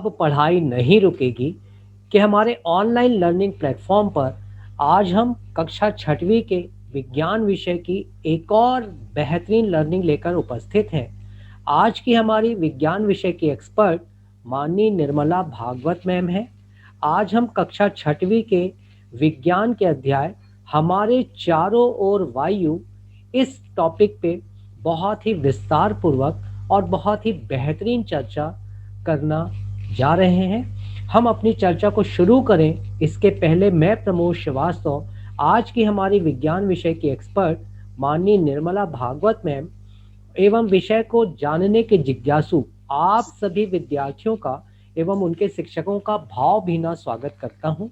अब पढ़ाई नहीं रुकेगी कि हमारे ऑनलाइन लर्निंग प्लेटफॉर्म पर आज हम कक्षा छठवीं के विज्ञान विषय की एक और बेहतरीन लर्निंग लेकर उपस्थित हैं। आज की हमारी विज्ञान विषय की एक्सपर्ट माननीय निर्मला भागवत मैम है। आज हम कक्षा छठवीं के विज्ञान के अध्याय हमारे चारों ओर वायु इस टॉपिक पे बहुत ही विस्तार पूर्वक और बहुत ही बेहतरीन चर्चा करना जा रहे हैं। हम अपनी चर्चा को शुरू करें इसके पहले मैं प्रमोद श्रीवास्तव आज की हमारी विज्ञान विषय की एक्सपर्ट माननीय निर्मला भागवत मैम एवं विषय को जानने के जिज्ञासु आप सभी विद्यार्थियों का एवं उनके शिक्षकों का भावभीना स्वागत करता हूं।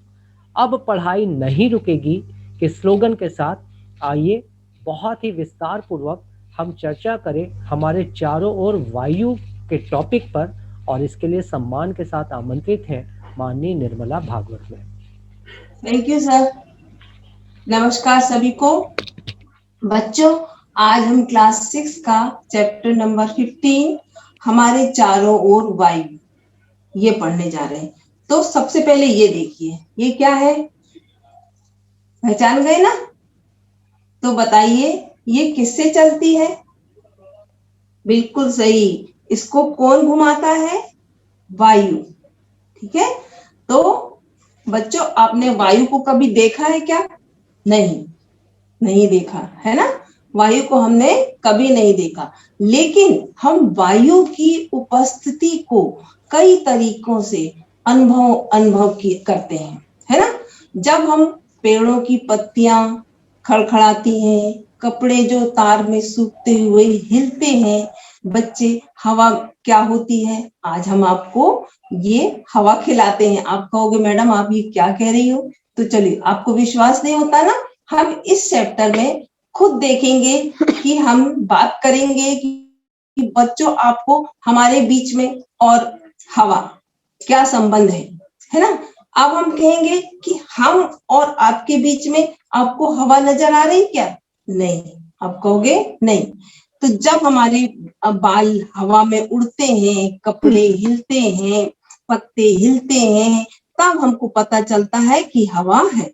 अब पढ़ाई नहीं रुकेगी के स्लोगन के साथ आइए बहुत ही विस्तार पूर्वक हम चर्चा करें हमारे चारों ओर वायु के टॉपिक पर और इसके लिए सम्मान के साथ आमंत्रित हैं माननीय Nirmala Bhagwat ma'am. Thank you sir. नमस्कार सभी को। बच्चों, आज हम क्लास 6 का चैप्टर नंबर 15 हमारे चारों ओर वायु ये पढ़ने जा रहे हैं। तो सबसे पहले ये देखिए, ये क्या है, पहचान गए ना? तो बताइए ये किससे चलती है? बिल्कुल सही, इसको कौन घुमाता है? वायु। ठीक है, तो बच्चों आपने वायु को कभी देखा है क्या? नहीं देखा है ना, वायु को हमने कभी नहीं देखा, लेकिन हम वायु की उपस्थिति को कई तरीकों से अनुभव करते हैं, है ना। जब हम पेड़ों की पत्तियां खड़खड़ाती हैं, कपड़े जो तार में सूखते हुए हिलते हैं, बच्चे हवा क्या होती है, आज हम आपको ये हवा खिलाते हैं। आप कहोगे मैडम आप ये क्या कह रही हो? तो चलिए, आपको विश्वास नहीं होता ना, हम इस चैप्टर में खुद देखेंगे कि हम बात करेंगे कि बच्चों आपको हमारे बीच में और हवा क्या संबंध है ना। अब हम कहेंगे कि हम और आपके बीच में आपको हवा नजर आ रही क्या? नहीं, आप कहोगे नहीं। तो जब हमारे बाल हवा में उड़ते हैं, कपड़े हिलते हैं, पत्ते हिलते हैं, तब हमको पता चलता है कि हवा है।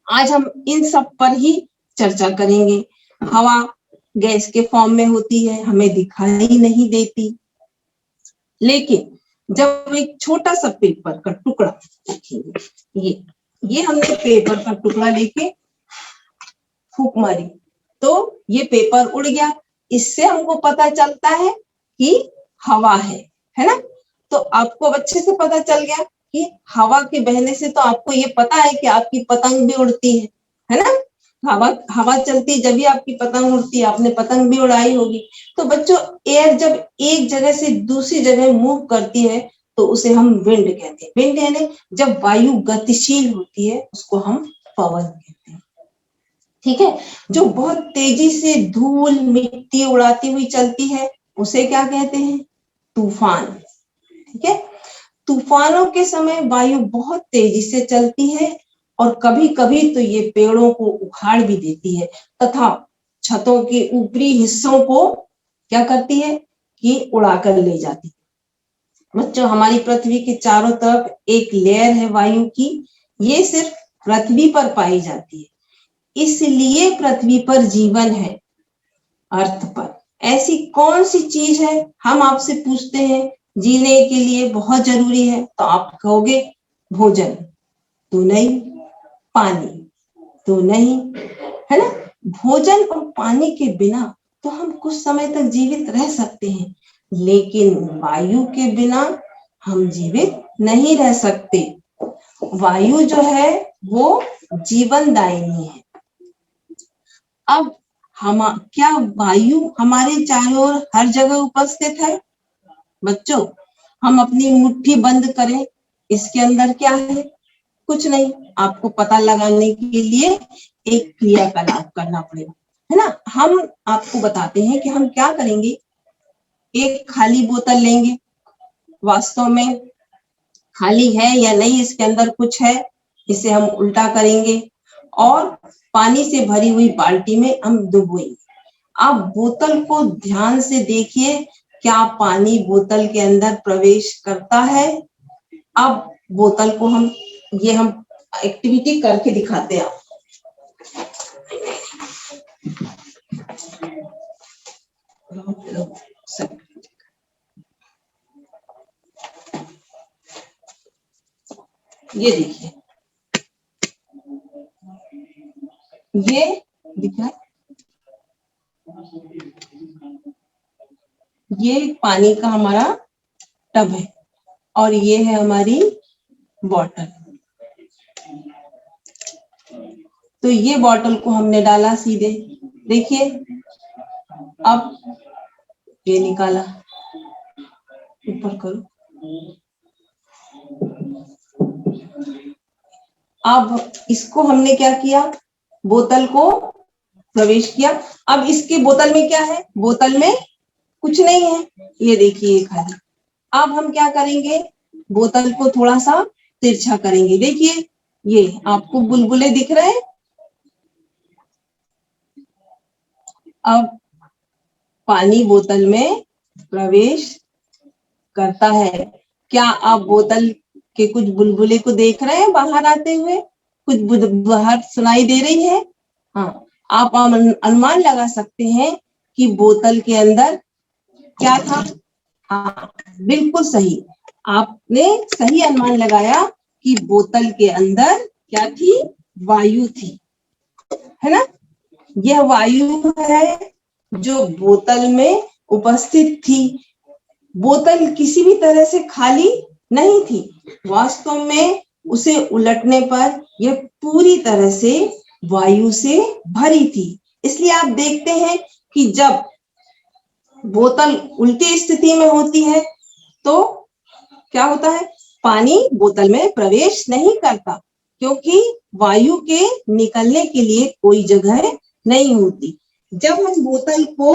आज हम इन सब पर ही चर्चा करेंगे। हवा गैस के फॉर्म में होती है, हमें दिखाई नहीं देती, लेकिन जब एक छोटा सा पेपर का टुकड़ा रखेंगे, ये हमने पेपर का टुकड़ा लेके फूंक मारी तो ये पेपर उड़ गया, इससे हमको पता चलता है कि हवा है ना। तो आपको अच्छे से पता चल गया कि हवा के बहने से तो आपको ये पता है कि आपकी पतंग भी उड़ती है ना। हवा चलती जब भी आपकी पतंग उड़ती है, आपने पतंग भी उड़ाई होगी। तो बच्चों, एयर जब एक जगह से दूसरी जगह मूव करती है तो उसे हम विंड कहते हैं। विंड यानी जब वायु गतिशील होती है उसको हम पवन कहते हैं। ठीक है, जो बहुत तेजी से धूल मिट्टी उड़ाती हुई चलती है उसे क्या कहते हैं? तूफान। ठीक है, तूफानों के समय वायु बहुत तेजी से चलती है और कभी कभी तो ये पेड़ों को उखाड़ भी देती है तथा छतों के ऊपरी हिस्सों को क्या करती है कि उड़ाकर ले जाती है। बच्चों, हमारी पृथ्वी के चारों तरफ एक लेयर है वायु की, ये सिर्फ पृथ्वी पर पाई जाती है, इसलिए पृथ्वी पर जीवन है। अर्थ पर ऐसी कौन सी चीज है, हम आपसे पूछते हैं, जीने के लिए बहुत जरूरी है? तो आप कहोगे भोजन तो नहीं, पानी तो नहीं, है ना। भोजन और पानी के बिना तो हम कुछ समय तक जीवित रह सकते हैं, लेकिन वायु के बिना हम जीवित नहीं रह सकते। वायु जो है वो जीवनदायिनी है। अब क्या वायु हमारे चारों ओर हर जगह उपस्थित है? बच्चों, हम अपनी मुट्ठी बंद करें, इसके अंदर क्या है? कुछ नहीं। आपको पता लगाने के लिए एक क्रियाकलाप करना पड़ेगा, है ना। हम आपको बताते हैं कि हम क्या करेंगे। एक खाली बोतल लेंगे, वास्तव में खाली है या नहीं, इसके अंदर कुछ है, इसे हम उल्टा करेंगे और पानी से भरी हुई बाल्टी में हम डुबोएंगे। आप बोतल को ध्यान से देखिए, क्या पानी बोतल के अंदर प्रवेश करता है? अब बोतल को हम एक्टिविटी करके दिखाते हैं आपको। ये देखिए, ये दिख रहा है, ये पानी का हमारा टब है और ये है हमारी बॉटल। तो ये बॉटल को हमने डाला सीधे, देखिए अब ये निकाला, ऊपर करो। अब इसको हमने क्या किया, बोतल को प्रवेश किया। अब इसके बोतल में क्या है, बोतल में कुछ नहीं है, ये देखिए खाली। अब हम क्या करेंगे, बोतल को थोड़ा सा तिरछा करेंगे। देखिए ये आपको बुलबुले दिख रहे हैं। अब पानी बोतल में प्रवेश करता है। क्या आप बोतल के कुछ बुलबुले को देख रहे हैं बाहर आते हुए, कुछ बाहर सुनाई दे रही है? हाँ, आप अनुमान लगा सकते हैं कि बोतल के अंदर क्या था। हाँ, बिल्कुल सही, आपने सही अनुमान लगाया कि बोतल के अंदर क्या थी, वायु थी, है ना। यह वायु है जो बोतल में उपस्थित थी। बोतल किसी भी तरह से खाली नहीं थी, वास्तव में उसे उलटने पर यह पूरी तरह से वायु से भरी थी। इसलिए आप देखते हैं कि जब बोतल उल्टी स्थिति में होती है तो क्या होता है, पानी बोतल में प्रवेश नहीं करता, क्योंकि वायु के निकलने के लिए कोई जगह नहीं होती। जब हम बोतल को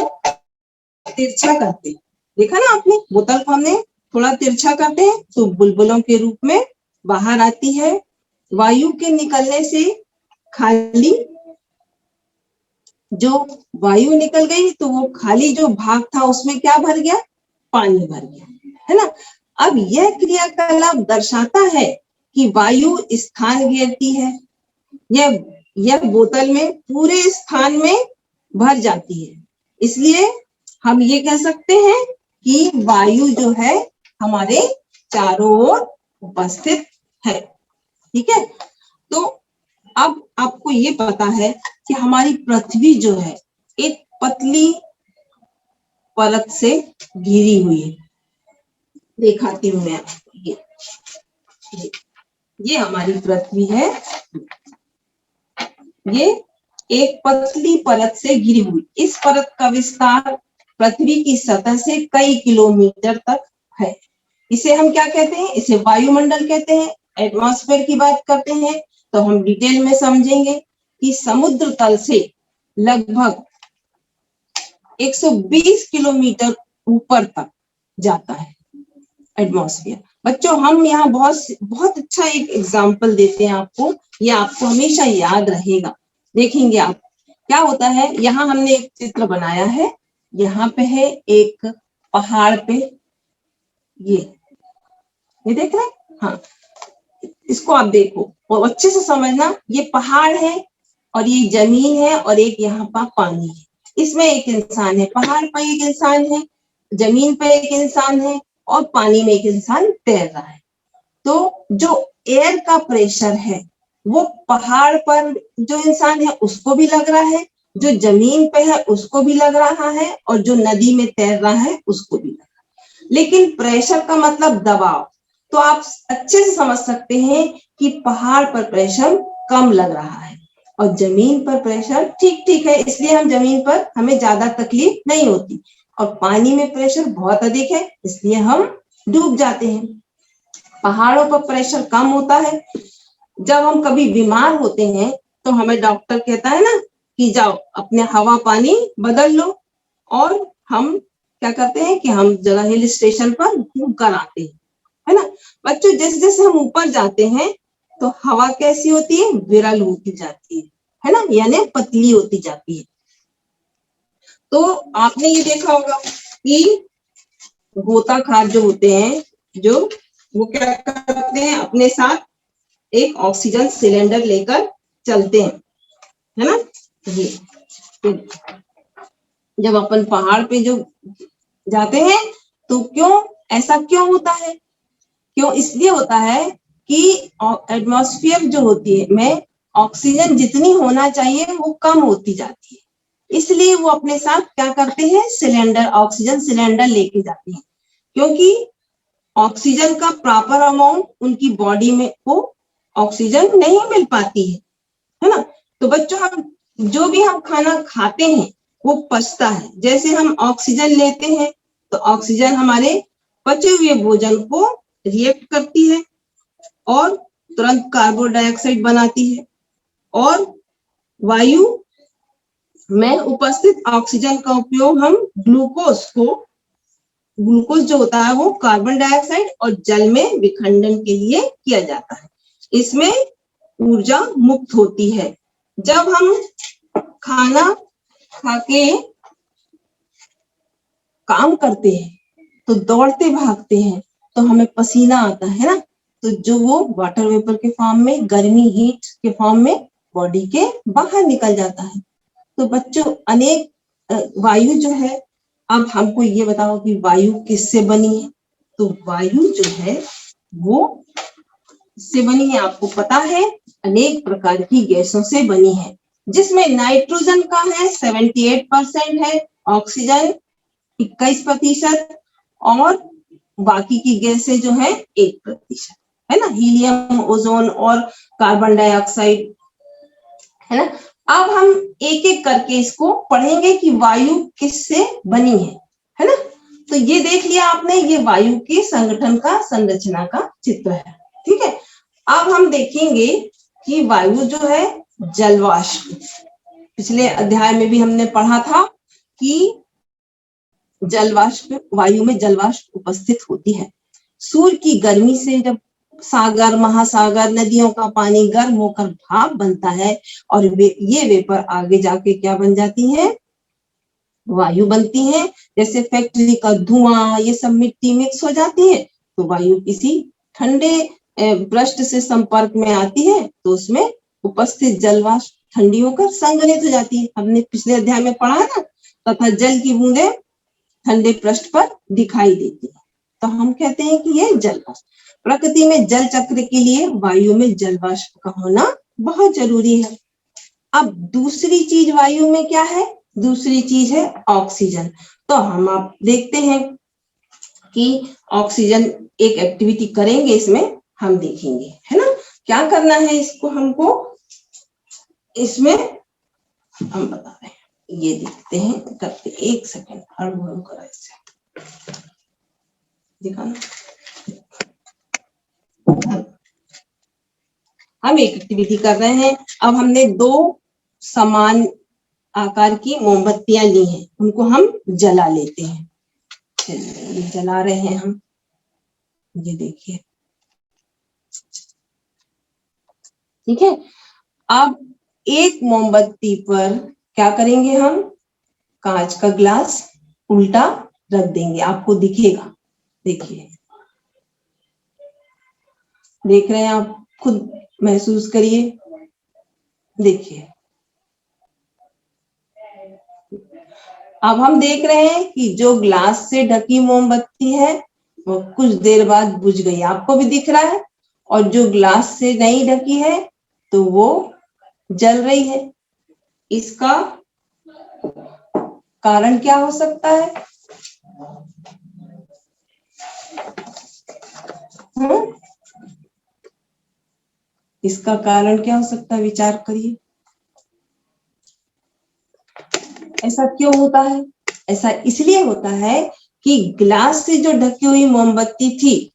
तिरछा करते, देखा ना आपने, बोतल को हमने थोड़ा तिरछा करते हैं तो बुलबुलों के रूप में बाहर आती है। वायु के निकलने से खाली जो वायु निकल गई तो वो खाली जो भाग था उसमें क्या भर गया, पानी भर गया, है ना। अब यह क्रियाकलाप दर्शाता है कि वायु स्थान घेरती है। यह बोतल में पूरे स्थान में भर जाती है। इसलिए हम ये कह सकते हैं कि वायु जो है हमारे चारों ओर उपस्थित है। ठीक है, तो अब आपको ये पता है कि हमारी पृथ्वी जो है एक पतली परत से घिरी हुई है। दिखाती हूँ मैं आपको, ये हमारी पृथ्वी है, ये एक पतली परत से घिरी हुई। इस परत का विस्तार पृथ्वी की सतह से कई किलोमीटर तक है। इसे हम क्या कहते हैं, इसे वायुमंडल कहते हैं। एटमॉस्फेयर की बात करते हैं तो हम डिटेल में समझेंगे कि समुद्र तल से लगभग 120 किलोमीटर ऊपर तक जाता है एटमॉस्फेयर। बच्चों हम यहाँ बहुत अच्छा एक एग्जाम्पल देते हैं आपको, ये आपको हमेशा याद रहेगा। देखेंगे आप क्या होता है, यहाँ हमने एक चित्र बनाया है। यहाँ पे है एक पहाड़ पे, ये देख रहे हैं, हाँ इसको आप देखो और अच्छे से समझना। ये पहाड़ है और ये जमीन है और एक यहाँ पर पानी है। इसमें एक इंसान है, पहाड़ पर एक इंसान है, जमीन पर एक इंसान है और पानी में एक इंसान तैर रहा है। तो जो एयर का प्रेशर है वो पहाड़ पर जो इंसान है उसको भी लग रहा है, जो जमीन पे है उसको भी लग रहा है और जो नदी में तैर रहा है उसको भी लग रहा है। लेकिन प्रेशर का मतलब दबाव, तो आप अच्छे से समझ सकते हैं कि पहाड़ पर प्रेशर कम लग रहा है और जमीन पर प्रेशर ठीक ठीक है, इसलिए हम जमीन पर हमें ज्यादा तकलीफ नहीं होती। और पानी में प्रेशर बहुत अधिक है इसलिए हम डूब जाते हैं। पहाड़ों पर प्रेशर कम होता है। जब हम कभी बीमार होते हैं तो हमें डॉक्टर कहता है ना कि जाओ अपने हवा पानी बदल लो, और हम क्या करते हैं कि हम जगह हिल स्टेशन पर घूम कर आते हैं, है ना। बच्चों जैसे जैसे हम ऊपर जाते हैं तो हवा कैसी होती है, विरल होती जाती है ना, यानी पतली होती जाती है। तो आपने ये देखा होगा कि गोताखार जो होते हैं, जो वो क्या करते हैं, अपने साथ एक ऑक्सीजन सिलेंडर लेकर चलते हैं, है ना। ये तो जब अपन पहाड़ पे जो जाते हैं तो क्यों, ऐसा क्यों होता है, क्यों इसलिए होता है कि एटमॉस्फेयर जो होती है में ऑक्सीजन जितनी होना चाहिए वो कम होती जाती है, इसलिए वो अपने साथ क्या करते हैं, सिलेंडर, ऑक्सीजन सिलेंडर लेके जाते हैं, क्योंकि ऑक्सीजन का प्रॉपर अमाउंट उनकी बॉडी में को ऑक्सीजन नहीं मिल पाती है ना। तो बच्चों, हम जो भी हम खाना खाते हैं वो पचता है, जैसे हम ऑक्सीजन लेते हैं तो ऑक्सीजन हमारे पचे हुए भोजन को रिएक्ट करती है और तुरंत कार्बन डाइऑक्साइड बनाती है, और वायु में उपस्थित ऑक्सीजन का उपयोग हम ग्लूकोज जो होता है वो कार्बन डाइऑक्साइड और जल में विखंडन के लिए किया जाता है, इसमें ऊर्जा मुक्त होती है। जब हम खाना खा के काम करते हैं तो दौड़ते भागते हैं तो हमें पसीना आता है ना, तो जो वो वाटर वेपर के फॉर्म में, गर्मी हीट के फॉर्म में बॉडी के बाहर निकल जाता है। तो बच्चों, अनेक वायु जो है, अब हमको ये बताओ कि वायु किससे बनी है। तो वायु जो है वो इससे बनी है, आपको पता है, अनेक प्रकार की गैसों से बनी है, जिसमें नाइट्रोजन का है 78% है, ऑक्सीजन 21% और बाकी की गैसें जो है 1% है ना, हीलियम, ओजोन और कार्बन डाइऑक्साइड, है ना। अब हम एक एक करके इसको पढ़ेंगे कि वायु किससे बनी है ना। तो ये देख लिया आपने, ये वायु के संगठन का, संरचना का चित्र है, ठीक है। अब हम देखेंगे कि वायु जो है जलवाष्प, पिछले अध्याय में भी हमने पढ़ा था कि जलवाष्प, वायु में जलवाष्प उपस्थित होती है। सूर्य की गर्मी से जब सागर, महासागर, नदियों का पानी गर्म होकर भाप बनता है और ये वेपर आगे जाके क्या बन जाती है, वायु बनती है। जैसे फैक्ट्री का धुआं, ये सब मिट्टी मिक्स हो जाती है तो वायु किसी ठंडे पृष्ठ से संपर्क में आती है तो उसमें उपस्थित जलवाष्प ठंडी होकर संघनित हो जाती है, हमने पिछले अध्याय में पढ़ा है ना, तथा जल की बूंदें ठंडे पृष्ठ पर दिखाई देती है, तो हम कहते हैं कि यह जलवाष्प। प्रकृति में जल चक्र के लिए वायु में जलवाष्प का होना बहुत जरूरी है। अब दूसरी चीज वायु में क्या है, दूसरी चीज है ऑक्सीजन। तो हम आप देखते हैं कि ऑक्सीजन, एक एक्टिविटी करेंगे इसमें, हम देखेंगे, है ना, क्या करना है इसको हमको, इसमें हम बता रहे हैं, ये देखते हैं करते, एक सेकेंड हर बोल करा इससे दिखाना। हम एक एक्टिविटी कर रहे हैं। अब हमने दो समान आकार की मोमबत्तियां ली हैं, उनको हम जला लेते हैं। ये जला रहे हैं हम, ये देखिए, ठीक है। अब एक मोमबत्ती पर क्या करेंगे हम, कांच का ग्लास उल्टा रख देंगे, आपको दिखेगा, देखिए, देख रहे हैं आप, खुद महसूस करिए, देखिए। अब हम देख रहे हैं कि जो ग्लास से ढकी मोमबत्ती है वो कुछ देर बाद बुझ गई, आपको भी दिख रहा है, और जो ग्लास से नहीं ढकी है तो वो जल रही है। इसका कारण क्या हो सकता है? इसका कारण क्या हो सकता है, विचार करिए। ऐसा क्यों होता है? ऐसा इसलिए होता है कि ग्लास से जो ढकी हुई मोमबत्ती थी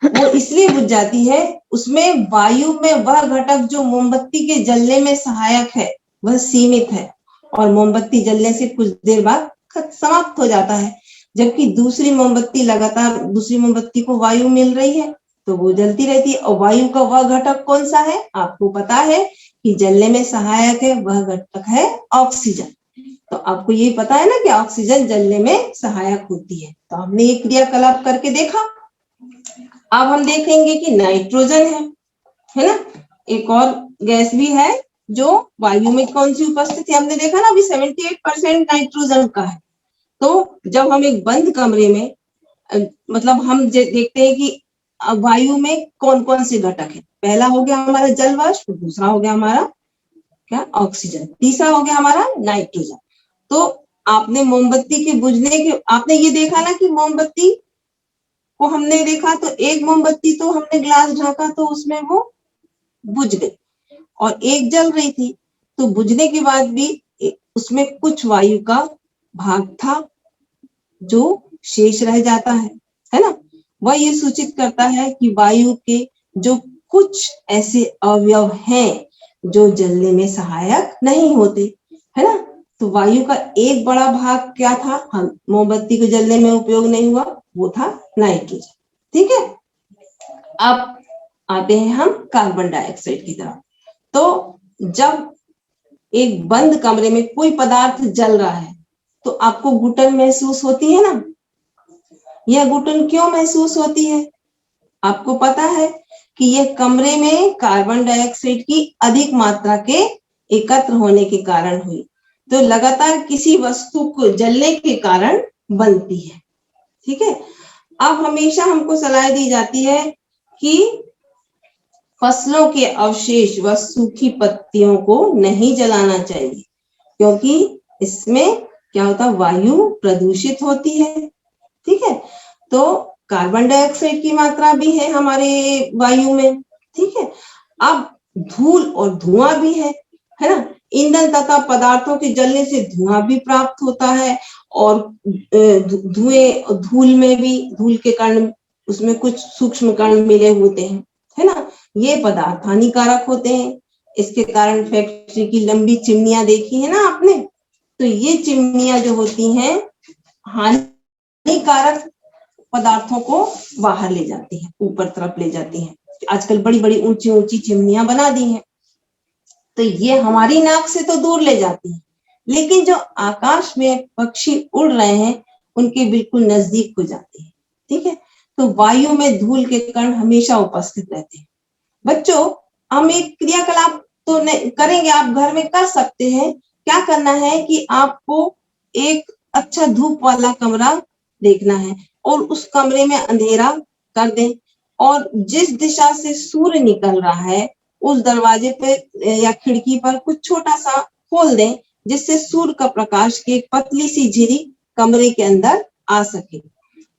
वो इसलिए बुझ जाती है, उसमें वायु में वह घटक जो मोमबत्ती के जलने में सहायक है वह सीमित है, और मोमबत्ती जलने से कुछ देर बाद समाप्त हो जाता है। जबकि दूसरी मोमबत्ती, लगातार दूसरी मोमबत्ती को वायु मिल रही है तो वो जलती रहती है, और वायु का वह घटक कौन सा है, आपको पता है कि जलने में सहायक है, वह घटक है ऑक्सीजन। तो आपको ये पता है ना कि ऑक्सीजन जलने में सहायक होती है। तो हमने ये क्रियाकलाप करके देखा। अब हम देखेंगे कि नाइट्रोजन है ना, एक और गैस भी है जो वायु में कौन सी उपस्थित है। हमने देखा ना अभी 78% नाइट्रोजन का है। तो जब हम एक बंद कमरे में मतलब हम देखते हैं कि वायु में कौन कौन से घटक है। पहला हो गया हमारा जल वाष्प, दूसरा हो गया हमारा क्या ऑक्सीजन, तीसरा हो गया हमारा नाइट्रोजन। तो आपने मोमबत्ती के बुझने के आपने ये देखा ना कि मोमबत्ती को हमने देखा तो एक मोमबत्ती तो हमने ग्लास ढाका तो उसमें वो बुझ गई और एक जल रही थी। तो बुझने के बाद भी उसमें कुछ वायु का भाग था जो शेष रह जाता है ना। वह ये सूचित करता है कि वायु के जो कुछ ऐसे अवयव हैं जो जलने में सहायक नहीं होते, है ना। तो वायु का एक बड़ा भाग क्या था, हम मोमबत्ती को जलने में उपयोग नहीं हुआ, वो था नाइट्रोजन। ठीक है, अब आते हैं हम कार्बन डाइऑक्साइड की तरफ। तो जब एक बंद कमरे में कोई पदार्थ जल रहा है तो आपको घुटन महसूस होती है ना। यह घुटन क्यों महसूस होती है? आपको पता है कि यह कमरे में कार्बन डाइऑक्साइड की अधिक मात्रा के एकत्र होने के कारण हुई। तो लगातार किसी वस्तु को जलने के कारण बनती है। ठीक है, अब हमेशा हमको सलाह दी जाती है कि फसलों के अवशेष व सूखी पत्तियों को नहीं जलाना चाहिए, क्योंकि इसमें क्या होता है, वायु प्रदूषित होती है। ठीक है, तो कार्बन डाइऑक्साइड की मात्रा भी है हमारे वायु में। ठीक है, अब धूल और धुआं भी है ना। ईंधन तथा पदार्थों के जलने से धुआं भी प्राप्त होता है और धुएं धूल में भी धूल के कण, उसमें कुछ सूक्ष्म कण मिले होते हैं, है ना। ये पदार्थ हानिकारक होते हैं। इसके कारण फैक्ट्री की लंबी चिमनियां देखी है ना आपने, तो ये चिमनियां जो होती हैं हानिकारक पदार्थों को बाहर ले जाती है, ऊपर तरफ ले जाती हैं। आजकल बड़ी बड़ी ऊंची ऊंची चिमनियां बना दी हैं, तो ये हमारी नाक से तो दूर ले जाती है, लेकिन जो आकाश में पक्षी उड़ रहे हैं उनके बिल्कुल नजदीक हो जाती है। ठीक है, तो वायु में धूल के कण हमेशा उपस्थित रहते हैं। बच्चों, हम एक क्रियाकलाप तो करेंगे, आप घर में कर सकते हैं। क्या करना है कि आपको एक अच्छा धूप वाला कमरा देखना है और उस कमरे में अंधेरा कर दें और जिस दिशा से सूर्य निकल रहा है उस दरवाजे पे या खिड़की पर कुछ छोटा सा खोल दें, जिससे सूर्य का प्रकाश की एक पतली सी झिरी कमरे के अंदर आ सके।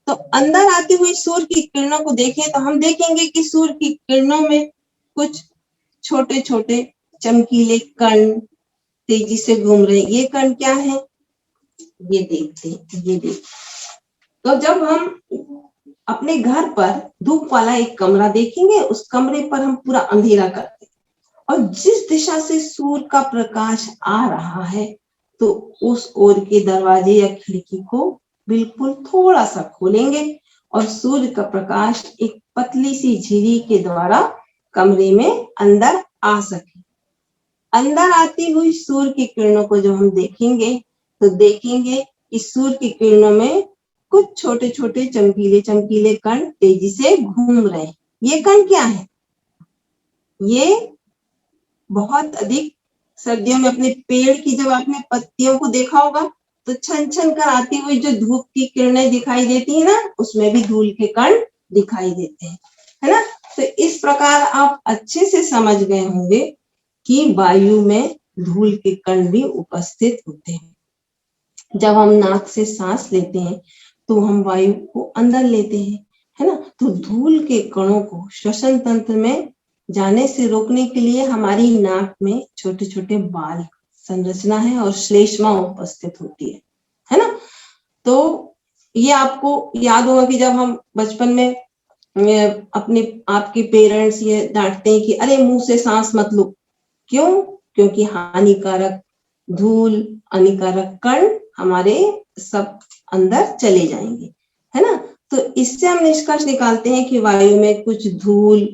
तो अंदर आती हुई सूर्य की किरणों को देखें तो हम देखेंगे कि सूर्य की किरणों में कुछ छोटे छोटे चमकीले कण तेजी से घूम रहे हैं। ये कण क्या है, ये देखते हैं, ये देखते। तो जब हम अपने घर पर धूप वाला एक कमरा देखेंगे, उस कमरे पर हम पूरा अंधेरा करते और जिस दिशा से सूर्य का प्रकाश आ रहा है तो उस ओर के दरवाजे या खिड़की को बिल्कुल थोड़ा सा खोलेंगे और सूर्य का प्रकाश एक पतली सी झिरी के द्वारा कमरे में अंदर आ सके। अंदर आती हुई सूर्य की किरणों को जो हम देखेंगे तो देखेंगे कि सूर्य की किरणों में कुछ छोटे छोटे चमकीले चमकीले कण तेजी से घूम रहे हैं। ये कण क्या है? ये बहुत अधिक सर्दियों में अपने पेड़ की जब आपने पत्तियों को देखा होगा तो छन छन कर आती हुई जो धूप की किरणें दिखाई देती है ना, उसमें भी धूल के कण दिखाई देते हैं, है ना। तो इस प्रकार आप अच्छे से समझ गए होंगे कि वायु में धूल के कण भी उपस्थित होते हैं। जब हम नाक से सांस लेते हैं तो हम वायु को अंदर लेते हैं, है ना। तो धूल के कणों को श्वसन तंत्र में जाने से रोकने के लिए हमारी नाक में छोटे छोटे बाल संरचना है और श्लेष्मा उपस्थित होती है ना। तो ये आपको याद होगा कि जब हम बचपन में अपने आपके पेरेंट्स ये डांटते हैं कि अरे मुंह से सांस मत लो, क्यों? क्योंकि हानिकारक धूल, हानिकारक कण हमारे सब अंदर चले जाएंगे, है ना। तो इससे हम निष्कर्ष निकालते हैं कि वायु में कुछ धूल,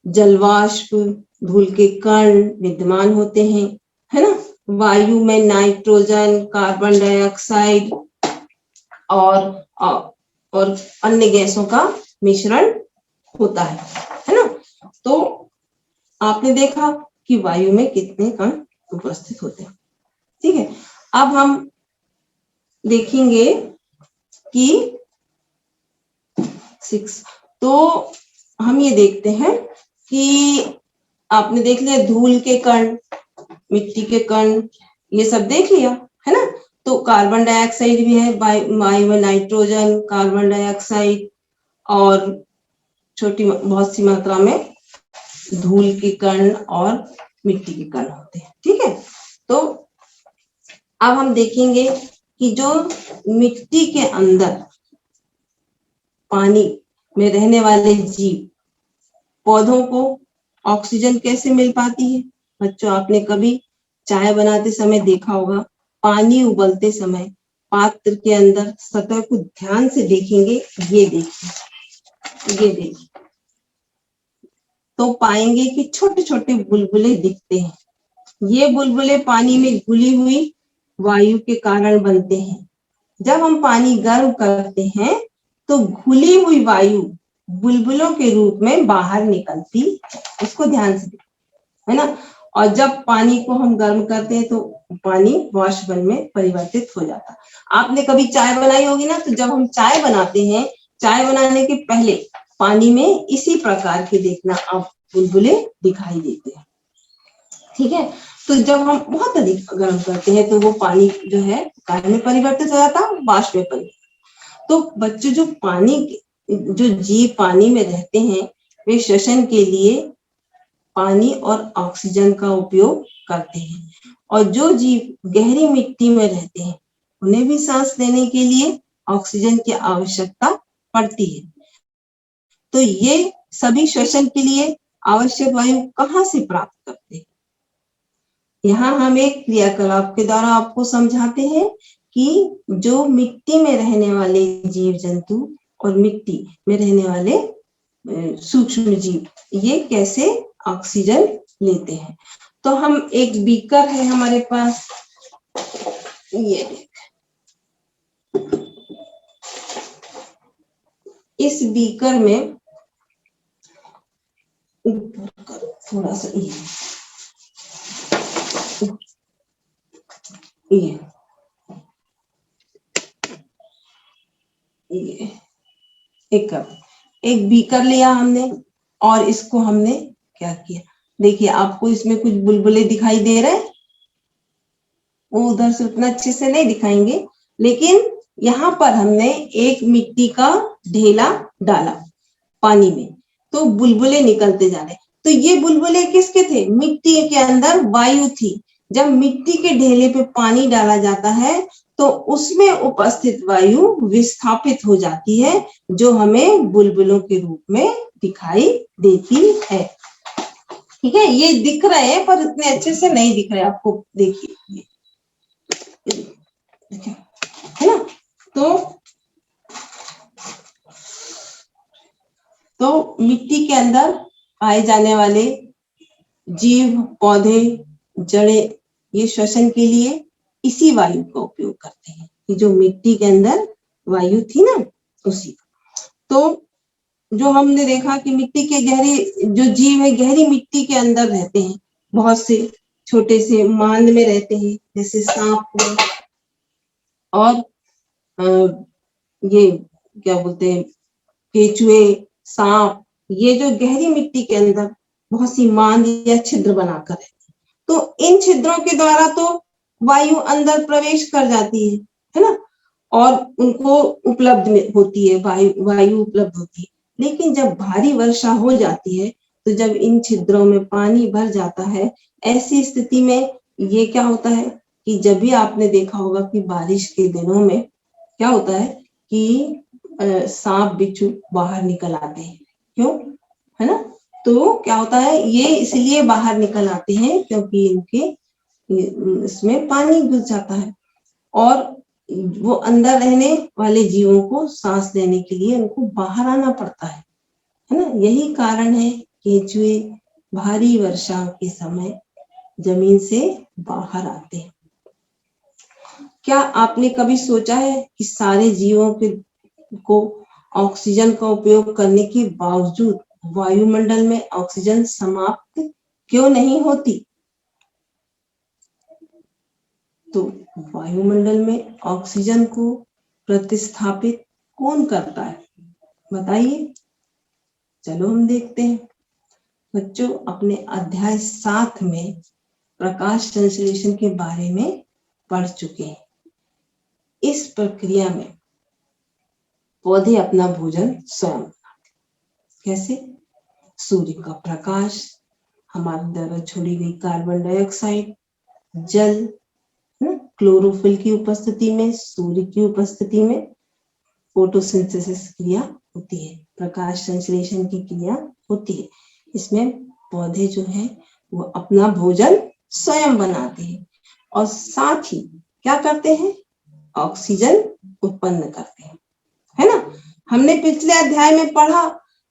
जलवाष्प, धूल के कण विद्यमान होते हैं, है ना। वायु में नाइट्रोजन, कार्बन डाइऑक्साइड और अन्य गैसों का मिश्रण होता है ना। तो आपने देखा कि वायु में कितने कण उपस्थित होते हैं। ठीक है, अब हम देखेंगे कि 6, तो हम ये देखते हैं कि आपने देख लिया धूल के कण, मिट्टी के कण, ये सब देख लिया है ना। तो कार्बन डाइऑक्साइड भी है, वायु में नाइट्रोजन, कार्बन डाइऑक्साइड और छोटी बहुत सी मात्रा में धूल के कण और मिट्टी के कण होते हैं। ठीक है, तो अब हम देखेंगे कि जो मिट्टी के अंदर पानी में रहने वाले जीव, पौधों को ऑक्सीजन कैसे मिल पाती है। बच्चों, आपने कभी चाय बनाते समय देखा होगा, पानी उबलते समय पात्र के अंदर सतह को ध्यान से देखेंगे, ये देखिए, तो पाएंगे कि छोटे छोटे बुलबुले दिखते हैं। ये बुलबुले पानी में घुली हुई वायु के कारण बनते हैं। जब हम पानी गर्म करते हैं तो घुली हुई वायु बुलबुलों के रूप में बाहर निकलती है। इसको ध्यान से है ना। और जब पानी को हम गर्म करते हैं तो पानी वाष्पन में परिवर्तित हो जाता है। आपने कभी चाय बनाई होगी ना, तो जब हम चाय बनाते हैं, चाय बनाने के पहले पानी में इसी प्रकार के देखना आप बुलबुले दिखाई देते हैं। ठीक है, तो जब हम बहुत अधिक गर्म करते हैं तो वो पानी जो है कार्य में परिवर्तित हो जाता है, वाष्प में परिवर्तित। तो बच्चों, जो जीव पानी में रहते हैं वे श्वसन के लिए पानी और ऑक्सीजन का उपयोग करते हैं, और जो जीव गहरी मिट्टी में रहते हैं उन्हें भी सांस लेने के लिए ऑक्सीजन की आवश्यकता पड़ती है। तो ये सभी श्वसन के लिए आवश्यक वायु कहाँ से प्राप्त करते हैं। यहाँ हम एक क्रियाकलाप के द्वारा आपको समझाते हैं कि जो मिट्टी में रहने वाले जीव जंतु और मिट्टी में रहने वाले सूक्ष्म जीव ये कैसे ऑक्सीजन लेते हैं। तो हम एक बीकर है हमारे पास, ये देख, इस बीकर में थोड़ा सा ये एक बीकर लिया हमने और इसको हमने क्या किया, देखिए आपको इसमें कुछ बुलबुले दिखाई दे रहे हैं, वो उधर से उतना अच्छे से नहीं दिखाएंगे, लेकिन यहाँ पर हमने एक मिट्टी का ढेला डाला पानी में, तो बुलबुले निकलते जा रहे। तो ये बुलबुले किसके थे, मिट्टी के अंदर वायु थी। जब मिट्टी के ढेले पे पानी डाला जाता है तो उसमें उपस्थित वायु विस्थापित हो जाती है, जो हमें बुलबुलों के रूप में दिखाई देती है। ठीक है, ये दिख रहे हैं पर इतने अच्छे से नहीं दिख रहे आपको, देखिए है ना। तो मिट्टी के अंदर पाए जाने वाले जीव, पौधे, जड़ें ये श्वसन के लिए इसी वायु का उपयोग करते हैं, कि जो मिट्टी के अंदर वायु थी ना उसी। तो जो हमने देखा कि मिट्टी के गहरी जो जीव है गहरी मिट्टी के अंदर रहते हैं, बहुत से छोटे से मांद में रहते हैं, जैसे सांप और ये क्या बोलते हैं केचुए, सांप, ये जो गहरी मिट्टी के अंदर बहुत सी मांद या छिद्र बनाकर रहते हैं। तो इन छिद्रों के द्वारा तो वायु अंदर प्रवेश कर जाती है ना, और उनको उपलब्ध होती है, वायु उपलब्ध होती है। लेकिन जब भारी वर्षा हो जाती है तो जब इन छिद्रों में पानी भर जाता है, ऐसी स्थिति में ये क्या होता है कि जब भी आपने देखा होगा कि बारिश के दिनों में क्या होता है कि सांप बिच्छू बाहर निकल आते हैं, क्यों, है ना। तो क्या होता है, ये इसलिए बाहर निकल आते हैं क्योंकि इनके इसमें पानी घुस जाता है, और वो अंदर रहने वाले जीवों को सांस लेने के लिए उनको बाहर आना पड़ता है ना। यही कारण है केंचुए भारी वर्षा के समय जमीन से बाहर आते हैं। क्या आपने कभी सोचा है कि सारे जीवों को ऑक्सीजन का उपयोग करने के बावजूद वायुमंडल में ऑक्सीजन समाप्त क्यों नहीं होती? तो वायुमंडल में ऑक्सीजन को प्रतिस्थापित कौन करता है, बताइए। चलो हम देखते हैं। बच्चों, अपने अध्याय 7 में प्रकाश संश्लेषण के बारे में पढ़ चुके हैं। इस प्रक्रिया में पौधे अपना भोजन स्वयं बनाते। कैसे? सूर्य का प्रकाश, हमारे द्वारा छोड़ी गई कार्बन डाइऑक्साइड, जल, क्लोरोफिल की उपस्थिति में, सूर्य की उपस्थिति में फोटोसिंथेसिस क्रिया होती है, प्रकाश संश्लेषण की क्रिया होती है। इसमें पौधे जो है वो अपना भोजन स्वयं बनाते हैं और साथ ही क्या करते हैं, ऑक्सीजन उत्पन्न करते हैं, है ना। हमने पिछले अध्याय में पढ़ा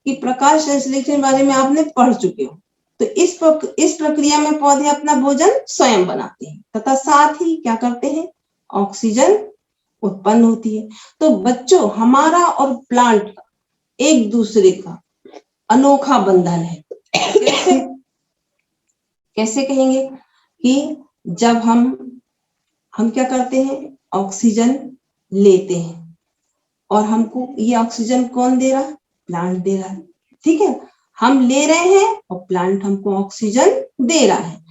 कि प्रकाश संश्लेषण बारे में आपने पढ़ चुके हो। तो इस प्रक्रिया में पौधे अपना भोजन स्वयं बनाते हैं तथा साथ ही क्या करते हैं, ऑक्सीजन उत्पन्न होती है। तो बच्चों, हमारा और प्लांट का एक दूसरे का अनोखा बंधन है। कैसे कैसे कहेंगे कि जब हम क्या करते हैं, ऑक्सीजन लेते हैं और हमको ये ऑक्सीजन कौन दे रहा है, प्लांट दे रहा है। ठीक है, हम ले रहे हैं और प्लांट हमको ऑक्सीजन दे रहा है।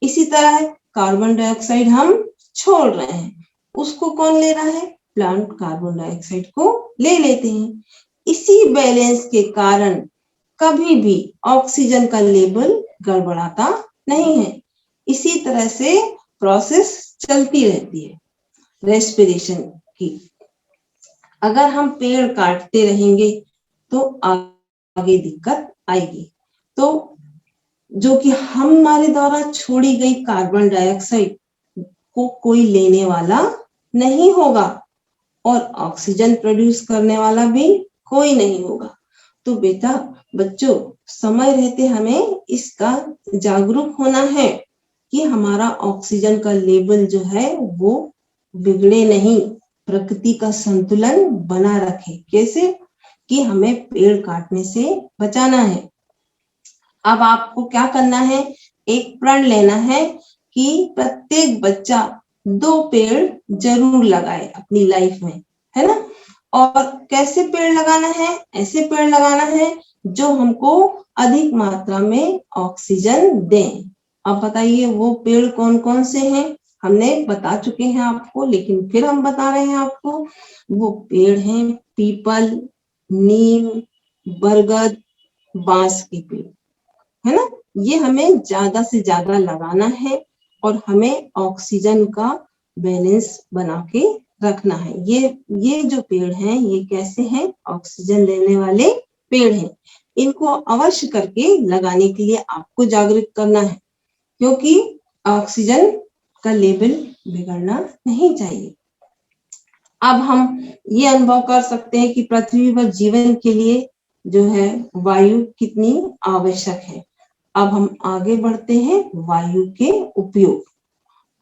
इसी तरह कार्बन डाइऑक्साइड हम छोड़ रहे हैं, उसको कौन ले रहा है, प्लांट कार्बन डाइऑक्साइड को ले लेते हैं। इसी बैलेंस के कारण कभी भी ऑक्सीजन का लेवल गड़बड़ाता नहीं है। इसी तरह से प्रोसेस चलती रहती है रेस्पिरेशन की। अगर हम पेड़ काटते रहेंगे तो आगे दिक्कत आएगी। तो जो कि हमारे द्वारा छोड़ी गई कार्बन डाइऑक्साइड को कोई लेने वाला नहीं होगा और ऑक्सीजन प्रोड्यूस करने वाला भी कोई नहीं होगा। तो बेटा, बच्चों, समय रहते हमें इसका जागरूक होना है कि हमारा ऑक्सीजन का लेवल जो है वो बिगड़े नहीं, प्रकृति का संतुलन बना रखे। कैसे? कि हमें पेड़ काटने से बचाना है। अब आपको क्या करना है, एक प्रण लेना है कि प्रत्येक बच्चा 2 पेड़ जरूर लगाए अपनी लाइफ में, है ना। और कैसे पेड़ लगाना है, ऐसे पेड़ लगाना है जो हमको अधिक मात्रा में ऑक्सीजन दें। अब बताइए वो पेड़ कौन कौन से हैं, हमने बता चुके हैं आपको, लेकिन फिर हम बता रहे हैं आपको। वो पेड़ हैं पीपल, नीम, बरगद, बांस के पेड़, है ना। ये हमें ज्यादा से ज्यादा लगाना है और हमें ऑक्सीजन का बैलेंस बना के रखना है। ये जो पेड़ हैं ये कैसे हैं, ऑक्सीजन लेने वाले पेड़ हैं। इनको अवश्य करके लगाने के लिए आपको जागरूक करना है, क्योंकि ऑक्सीजन का लेवल बिगड़ना नहीं चाहिए। अब हम ये अनुभव कर सकते हैं कि पृथ्वी पर जीवन के लिए जो है वायु कितनी आवश्यक है। अब हम आगे बढ़ते हैं वायु के उपयोग।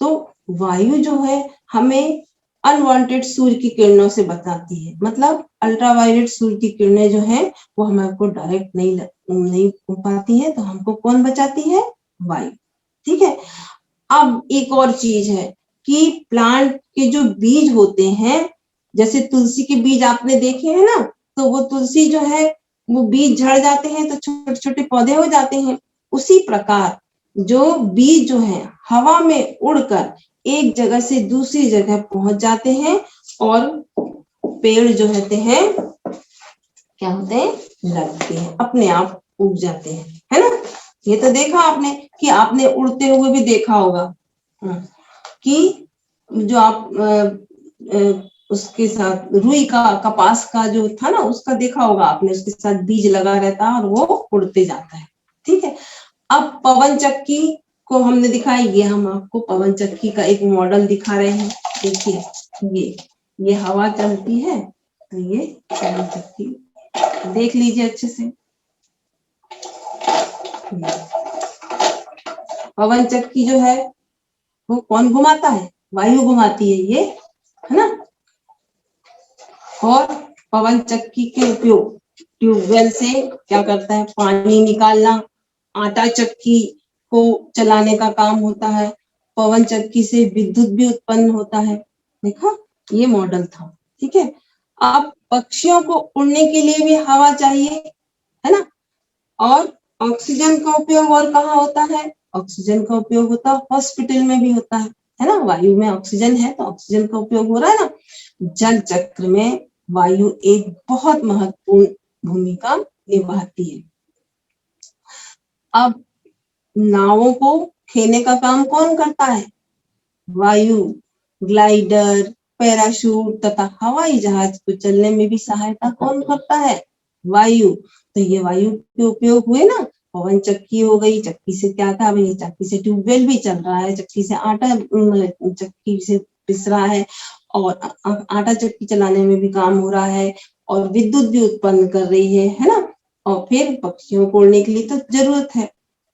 तो वायु जो है हमें अनवांटेड सूर्य की किरणों से बचाती है, मतलब अल्ट्रावायलेट सूर्य की किरणें जो है वो हमको डायरेक्ट नहीं पाती है, तो हमको कौन बचाती है, वायु। ठीक है। अब एक और चीज है कि प्लांट के जो बीज होते हैं, जैसे तुलसी के बीज आपने देखे हैं ना, तो वो तुलसी जो है वो बीज झड़ जाते हैं तो छोटे छोटे पौधे हो जाते हैं। उसी प्रकार जो बीज जो है हवा में उड़कर एक जगह से दूसरी जगह पहुंच जाते हैं और पेड़ जो होते हैं क्या होते हैं, लगते हैं, अपने आप उग जाते हैं, है ना। ये तो देखा आपने कि आपने उड़ते हुए भी देखा होगा कि जो आप उसके साथ रुई का कपास का जो था ना उसका देखा होगा आपने, उसके साथ बीज लगा रहता है और वो उड़ते जाता है। ठीक है। अब पवन चक्की को हमने दिखाई, ये हम आपको पवन चक्की का एक मॉडल दिखा रहे हैं। देखिए ये हवा चलती है तो ये पवन चक्की, देख लीजिए अच्छे से। पवन चक्की जो है वो कौन घुमाता है? वायु घुमाती है ये, है ना। और पवन चक्की के उपयोग ट्यूबवेल से क्या करता है? पानी निकालना। आटा चक्की को चलाने का काम होता है। पवन चक्की से विद्युत भी उत्पन्न होता है। देखा, ये मॉडल था। ठीक है। अब पक्षियों को उड़ने के लिए भी हवा चाहिए, है ना। और ऑक्सीजन का उपयोग और कहाँ होता है? ऑक्सीजन का उपयोग होता है हॉस्पिटल में भी होता है ना। वायु में ऑक्सीजन है तो ऑक्सीजन का उपयोग हो रहा है ना। जल चक्र में वायु एक बहुत महत्वपूर्ण भूमिका निभाती है। अब नावों को खेने का काम कौन करता है? वायु। ग्लाइडर, पैराशूट तथा हवाई जहाज को चलने में भी सहायता कौन करता है? वायु। तो ये वायु के उपयोग हुए ना। पवन चक्की हो गई, चक्की से क्या था भाई? चक्की से ट्यूबवेल भी चल रहा है, चक्की से आटा चक्की से पिस रहा है, और आटा चक्की चलाने में भी काम हो रहा है, और विद्युत भी उत्पन्न कर रही है ना। और फिर पक्षियों को उड़ने के लिए तो जरूरत है।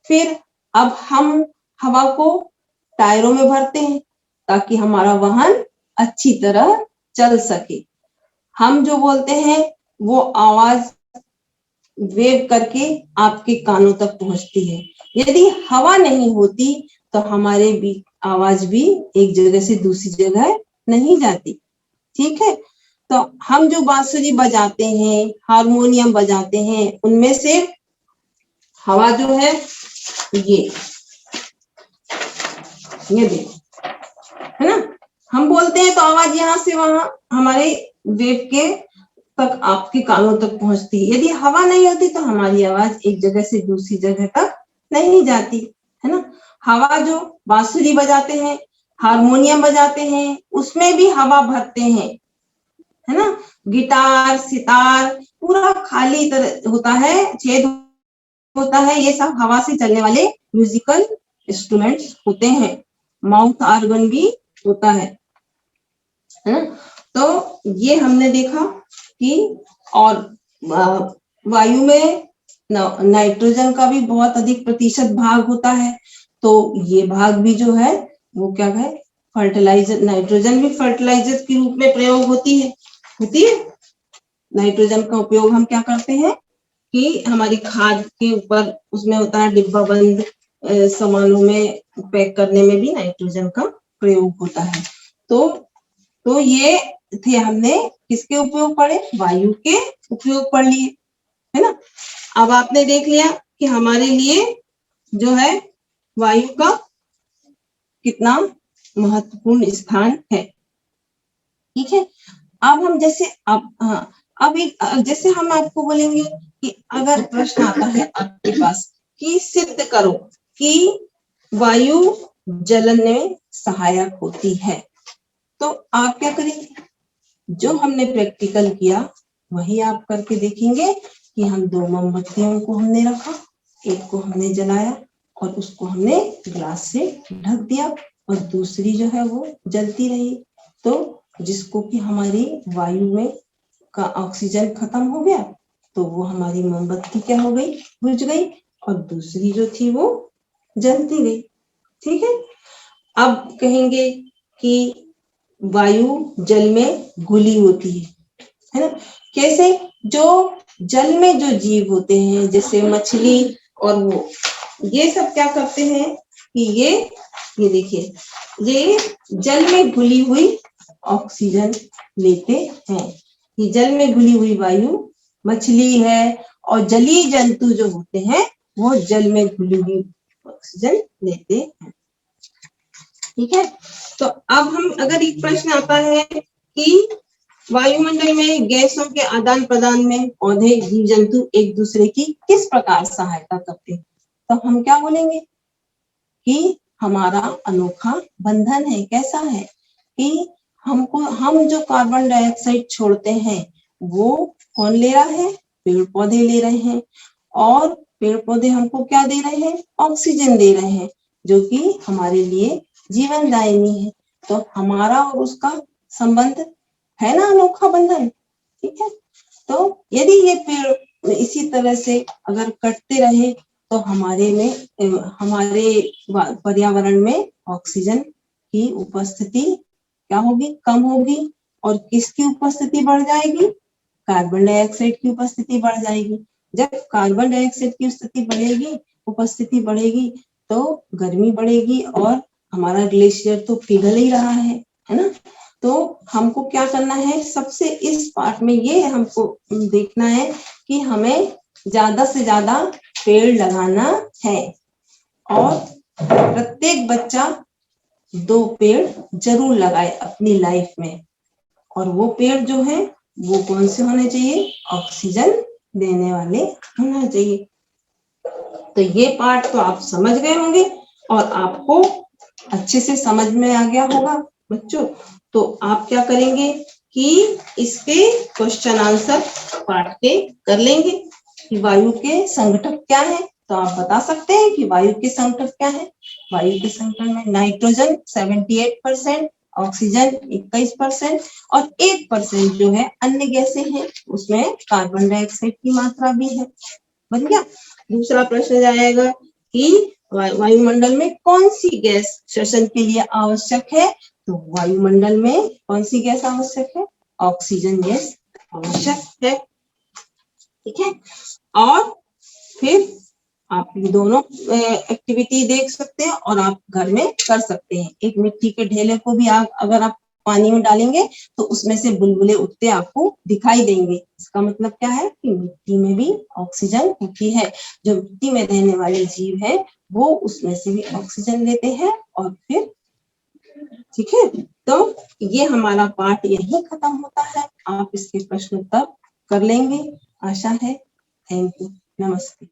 फिर अब हम हवा को टायरों में भरते हैं ताकि हमारा वाहन अच्छी तरह चल सके। हम जो बोलते हैं वो आवाज वेव करके आपके कानों तक पहुंचती है। यदि हवा नहीं होती तो हमारे भी आवाज भी एक जगह से दूसरी जगह नहीं जाती। ठीक है। तो हम जो बांसुरी बजाते हैं, हारमोनियम बजाते हैं, उनमें से हवा जो है ये देखो, है ना। हम बोलते हैं तो आवाज यहाँ से वहां हमारे वेव के तक, आपके कानों तक पहुंचती है। यदि हवा नहीं होती तो हमारी आवाज एक जगह से दूसरी जगह तक नहीं जाती, है ना। हवा जो बांसुरी बजाते हैं, हारमोनियम बजाते हैं, उसमें भी हवा भरते हैं, है ना। गिटार, सितार पूरा खाली तरह होता है, छेद होता है। ये सब हवा से चलने वाले म्यूजिकल इंस्ट्रूमेंट्स होते हैं। माउथ ऑर्गन भी होता है ना। तो ये हमने देखा कि, और वायु में नाइट्रोजन का भी बहुत अधिक प्रतिशत भाग होता है। तो ये भाग भी जो है वो क्या है? फर्टिलाइजर। नाइट्रोजन भी फर्टिलाइजर के रूप में प्रयोग होती है। नाइट्रोजन का उपयोग हम क्या करते हैं कि हमारी खाद के ऊपर उसमें होता है डिब्बा बंद सामानों में पैक करने में भी नाइट्रोजन का प्रयोग होता है। तो ये थे, हमने किसके उपयोग पढ़े? वायु के उपयोग पढ़ लिए, है ना। अब आपने देख लिया कि हमारे लिए जो है वायु का कितना महत्वपूर्ण स्थान है। ठीक है। अब हम जैसे अब एक जैसे हम आपको बोलेंगे कि अगर प्रश्न आता है आपके पास कि सिद्ध करो कि वायु जलन में सहायक होती है, तो आप क्या करेंगे? जो हमने प्रैक्टिकल किया वही आप करके देखेंगे कि हम दो मोमबत्तियों को हमने रखा, एक को हमने जलाया और उसको हमने ग्लास से ढक दिया, और दूसरी जो है वो जलती रही। तो जिसको कि हमारी वायु में का ऑक्सीजन खत्म हो गया, तो वो हमारी मोमबत्ती क्या हो गई? बुझ गई, और दूसरी जो थी वो जलती गई। ठीक है। अब कहेंगे कि वायु जल में घुली होती है ना। कैसे? जो जल में जो जीव होते हैं जैसे मछली और वो, ये सब क्या करते हैं कि ये देखिए, ये जल में घुली हुई ऑक्सीजन लेते हैं। ये जल में घुली हुई वायु मछली है, और जलीय जंतु जो होते हैं वो जल में घुली हुई ऑक्सीजन लेते हैं। ठीक है। तो अब हम अगर एक प्रश्न आता है कि वायुमंडल में गैसों के आदान प्रदान में पौधे, जीव जंतु एक दूसरे की किस प्रकार सहायता करते हैं, तो हम क्या बोलेंगे कि हमारा अनोखा बंधन है। कैसा है कि हम जो कार्बन डाइऑक्साइड छोड़ते हैं वो कौन ले रहा है? पेड़ पौधे ले रहे हैं, और पेड़ पौधे हमको क्या दे रहे हैं? ऑक्सीजन दे रहे हैं, जो कि हमारे लिए जीवनदायिनी है। तो हमारा और उसका संबंध है ना, अनोखा बंधन। ठीक है। तो यदि ये पेड़ इसी तरह से अगर कटते रहे तो हमारे पर्यावरण में ऑक्सीजन की उपस्थिति क्या होगी, कम होगी, और किसकी उपस्थिति बढ़ जाएगी, कार्बन डाइऑक्साइड की उपस्थिति बढ़ जाएगी। जब कार्बन डाइऑक्साइड की उपस्थिति बढ़ेगी तो गर्मी बढ़ेगी और हमारा ग्लेशियर तो पिघल ही रहा है ना। तो हमको क्या करना है, सबसे इस पार्ट में ये हमको देखना है कि हमें ज्यादा से ज्यादा पेड़ लगाना है और प्रत्येक बच्चा 2 पेड़ जरूर लगाए अपनी लाइफ में। और वो पेड़ जो है वो कौन से होने चाहिए, ऑक्सीजन देने वाले होना चाहिए। तो ये पार्ट तो आप समझ गए होंगे और आपको अच्छे से समझ में आ गया होगा बच्चों। तो आप क्या करेंगे कि इसके क्वेश्चन आंसर पार्ट के कर लेंगे कि वायु के संघटक क्या है। तो आप बता सकते हैं कि वायु के संघटक क्या है। वायु के संघटक में नाइट्रोजन 78%, ऑक्सीजन 21% और 1% जो है अन्य गैसें हैं, उसमें कार्बन डाइऑक्साइड की मात्रा भी है। बन गया। दूसरा प्रश्न जाएगा कि वायुमंडल में कौन सी गैस श्वसन के लिए आवश्यक है। तो वायुमंडल में कौन सी गैस आवश्यक है, ऑक्सीजन गैस आवश्यक है। ठीक है। और फिर आप ये दोनों एक्टिविटी देख सकते हैं और आप घर में कर सकते हैं। एक मिट्टी के ढेले को भी अगर आप पानी में डालेंगे तो उसमें से बुलबुले उठते आपको दिखाई देंगे। इसका मतलब क्या है कि मिट्टी में भी ऑक्सीजन होती है। जो मिट्टी में रहने वाले जीव है वो उसमें से भी ऑक्सीजन लेते हैं और फिर ठीक है। तो ये हमारा पार्ट यही खत्म होता है। आप इसके प्रश्न उत्तर कर लेंगे, आशा है। थैंक यू, नमस्ते।